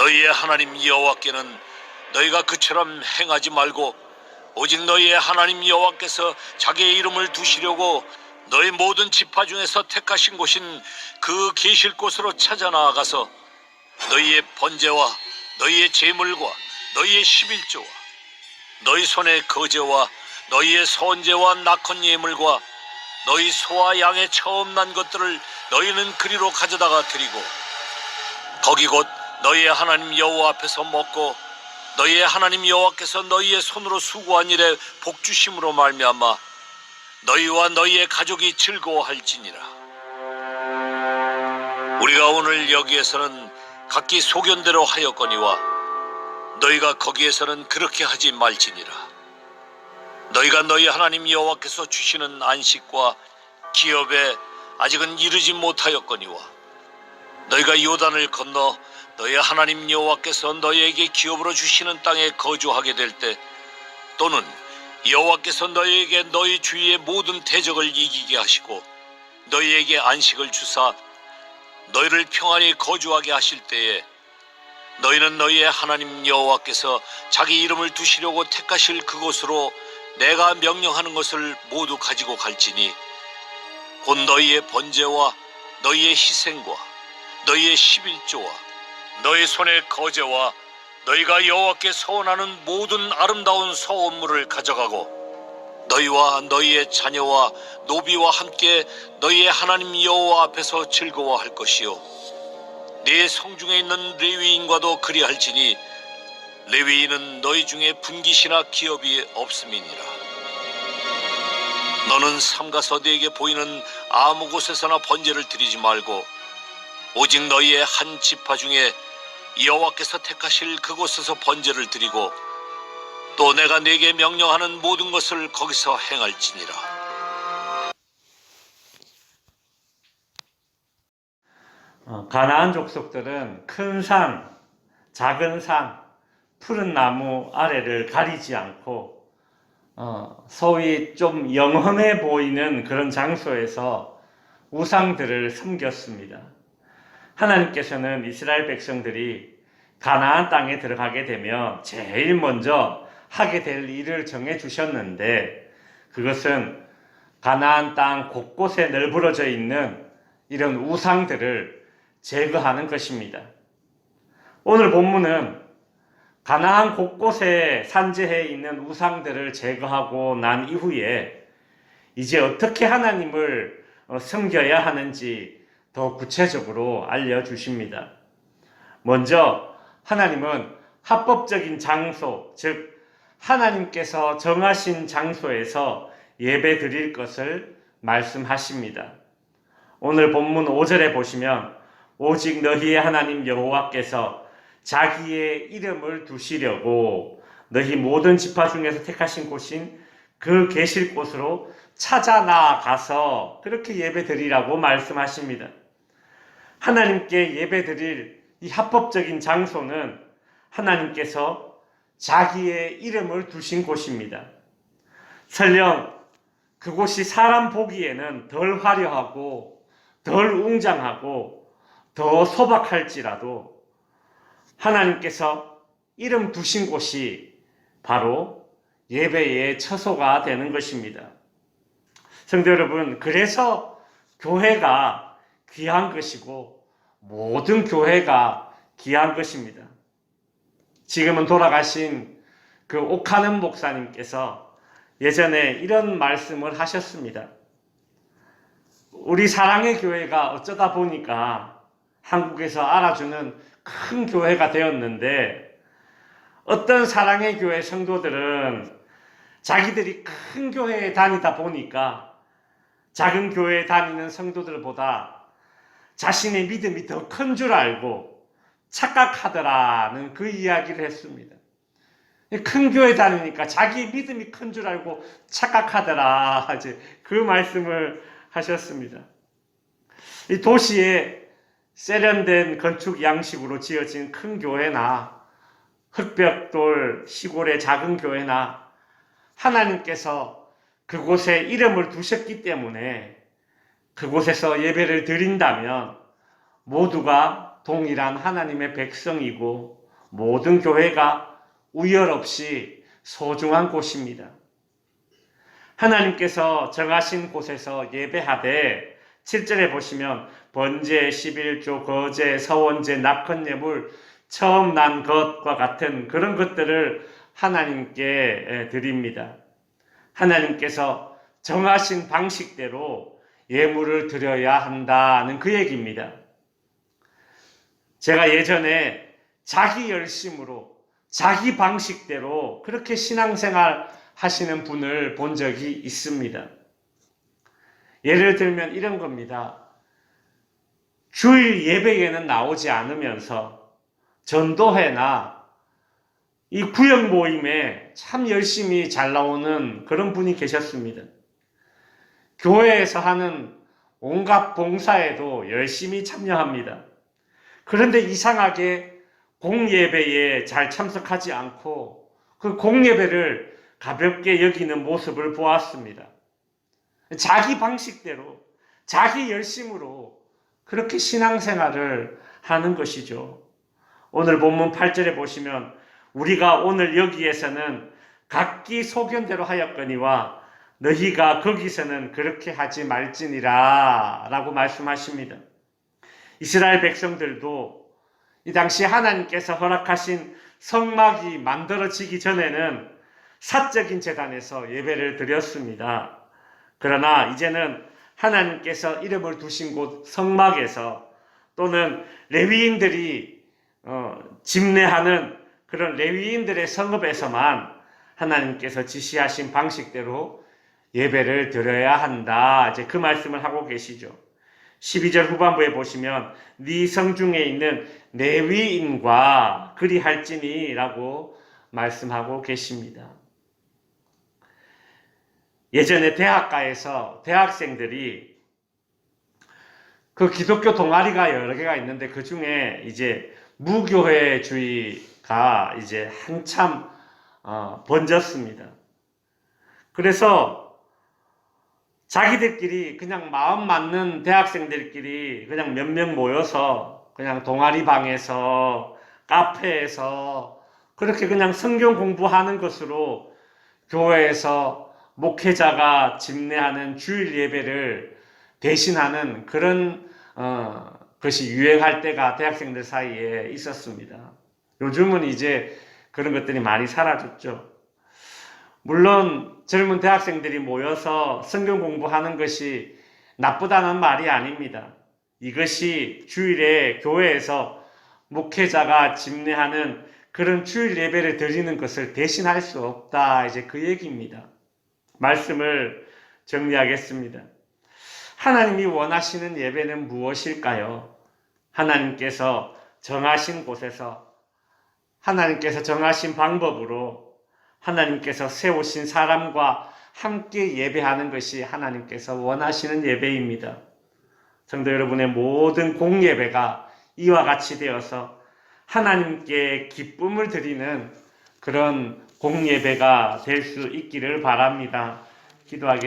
너희의 하나님 여호와께는 너희가 그처럼 행하지 말고 오직 너희의 하나님 여호와께서 자기의 이름을 두시려고 너희 모든 지파 중에서 택하신 곳인 그 계실 곳으로 찾아 나아가서 너희의 번제와 너희의 제물과 너희의 11조와 너희 손의 거제와 너희의 선제와 낙헌 예물과 너희 소와 양의 처음 난 것들을 너희는 그리로 가져다가 드리고 거기 곧 너희의 하나님 여호와 앞에서 먹고 너희의 하나님 여호와께서 너희의 손으로 수고한 일에 복주심으로 말미암아 너희와 너희의 가족이 즐거워할지니라. 우리가 오늘 여기에서는 각기 소견대로 하였거니와 너희가 거기에서는 그렇게 하지 말지니라. 너희가 너희 하나님 여호와께서 주시는 안식과 기업에 아직은 이르지 못하였거니와 너희가 요단을 건너 너희 하나님 여호와께서 너희에게 기업으로 주시는 땅에 거주하게 될 때 또는 여호와께서 너희에게 너희 주위의 모든 대적을 이기게 하시고 너희에게 안식을 주사 너희를 평안히 거주하게 하실 때에 너희는 너희의 하나님 여호와께서 자기 이름을 두시려고 택하실 그곳으로 내가 명령하는 것을 모두 가지고 갈지니 곧 너희의 번제와 너희의 희생과 너희의 11조와 너희 손의 거제와 너희가 여호와께 서원하는 모든 아름다운 서원물을 가져가고 너희와 너희의 자녀와 노비와 함께 너희의 하나님 여호와 앞에서 즐거워할 것이요 네 성중에 있는 레위인과도 그리할지니 레위인은 너희 중에 분깃이나 기업이 없음이니라. 너는 삼가서 네게 보이는 아무 곳에서나 번제를 드리지 말고 오직 너희의 한 지파 중에 여호와께서 택하실 그곳에서 번제를 드리고 또 내가 네게 명령하는 모든 것을 거기서 행할지니라. 가나안 족속들은 큰 산, 작은 산, 푸른 나무 아래를 가리지 않고 소위 좀 영험해 보이는 그런 장소에서 우상들을 섬겼습니다. 하나님께서는 이스라엘 백성들이 가나안 땅에 들어가게 되면 제일 먼저 하게 될 일을 정해 주셨는데 그것은 가나안 땅 곳곳에 널브러져 있는 이런 우상들을 제거하는 것입니다. 오늘 본문은 가나안 곳곳에 산재해 있는 우상들을 제거하고 난 이후에 이제 어떻게 하나님을 섬겨야 하는지 더 구체적으로 알려주십니다. 먼저 하나님은 합법적인 장소, 즉 하나님께서 정하신 장소에서 예배 드릴 것을 말씀하십니다. 오늘 본문 5절에 보시면 오직 너희의 하나님 여호와께서 자기의 이름을 두시려고 너희 모든 지파 중에서 택하신 곳인 그 계실 곳으로 찾아 나아가서 그렇게 예배 드리라고 말씀하십니다. 하나님께 예배 드릴 이 합법적인 장소는 하나님께서 자기의 이름을 두신 곳입니다. 설령 그곳이 사람 보기에는 덜 화려하고 덜 웅장하고 더 소박할지라도 하나님께서 이름 두신 곳이 바로 예배의 처소가 되는 것입니다. 성도 여러분, 그래서 교회가 귀한 것이고 모든 교회가 귀한 것입니다. 지금은 돌아가신 그 옥하는 목사님께서 예전에 이런 말씀을 하셨습니다. 우리 사랑의 교회가 어쩌다 보니까 한국에서 알아주는 큰 교회가 되었는데 어떤 사랑의 교회 성도들은 자기들이 큰 교회에 다니다 보니까 작은 교회에 다니는 성도들보다 자신의 믿음이 더 큰 줄 알고 착각하더라는 그 이야기를 했습니다. 큰 교회 다니니까 자기 믿음이 큰 줄 알고 착각하더라. 이제 그 말씀을 하셨습니다. 이 도시에 세련된 건축 양식으로 지어진 큰 교회나 흑벽돌 시골의 작은 교회나 하나님께서 그곳에 이름을 두셨기 때문에 그곳에서 예배를 드린다면 모두가 동일한 하나님의 백성이고 모든 교회가 우열 없이 소중한 곳입니다. 하나님께서 정하신 곳에서 예배하되 7절에 보시면 번제, 11조, 거제, 서원제, 낙헌예물, 처음 난 것과 같은 그런 것들을 하나님께 드립니다. 하나님께서 정하신 방식대로 예물을 드려야 한다는 그 얘기입니다. 제가 예전에 자기 열심으로 자기 방식대로 그렇게 신앙생활 하시는 분을 본 적이 있습니다. 예를 들면 이런 겁니다. 주일 예배에는 나오지 않으면서 전도회나 이 구역 모임에 참 열심히 잘 나오는 그런 분이 계셨습니다. 교회에서 하는 온갖 봉사에도 열심히 참여합니다. 그런데 이상하게 공예배에 잘 참석하지 않고 그 공예배를 가볍게 여기는 모습을 보았습니다. 자기 방식대로, 자기 열심으로 그렇게 신앙생활을 하는 것이죠. 오늘 본문 8절에 보시면 우리가 오늘 여기에서는 각기 소견대로 하였거니와 너희가 거기서는 그렇게 하지 말지니라 라고 말씀하십니다. 이스라엘 백성들도 이 당시 하나님께서 허락하신 성막이 만들어지기 전에는 사적인 제단에서 예배를 드렸습니다. 그러나 이제는 하나님께서 이름을 두신 곳 성막에서 또는 레위인들이 집례하는 그런 레위인들의 성읍에서만 하나님께서 지시하신 방식대로 예배를 드려야 한다. 이제 그 말씀을 하고 계시죠. 12절 후반부에 보시면 네 성중에 있는 레위인과 그리할지니 라고 말씀하고 계십니다. 예전에 대학가에서 대학생들이 그 기독교 동아리가 여러 개가 있는데 그 중에 이제 무교회주의가 이제 한참 번졌습니다. 그래서 자기들끼리 그냥 마음 맞는 대학생들끼리 그냥 몇 명 모여서 그냥 동아리 방에서 카페에서 그렇게 그냥 성경 공부하는 것으로 교회에서 목회자가 집례하는 주일 예배를 대신하는 그런 것이 유행할 때가 대학생들 사이에 있었습니다. 요즘은 이제 그런 것들이 많이 사라졌죠. 물론 젊은 대학생들이 모여서 성경 공부하는 것이 나쁘다는 말이 아닙니다. 이것이 주일에 교회에서 목회자가 집례하는 그런 주일 예배를 드리는 것을 대신할 수 없다. 이제 그 얘기입니다. 말씀을 정리하겠습니다. 하나님이 원하시는 예배는 무엇일까요? 하나님께서 정하신 곳에서 하나님께서 정하신 방법으로 하나님께서 세우신 사람과 함께 예배하는 것이 하나님께서 원하시는 예배입니다. 성도 여러분의 모든 공예배가 이와 같이 되어서 하나님께 기쁨을 드리는 그런 공예배가 될 수 있기를 바랍니다. 기도하겠습니다.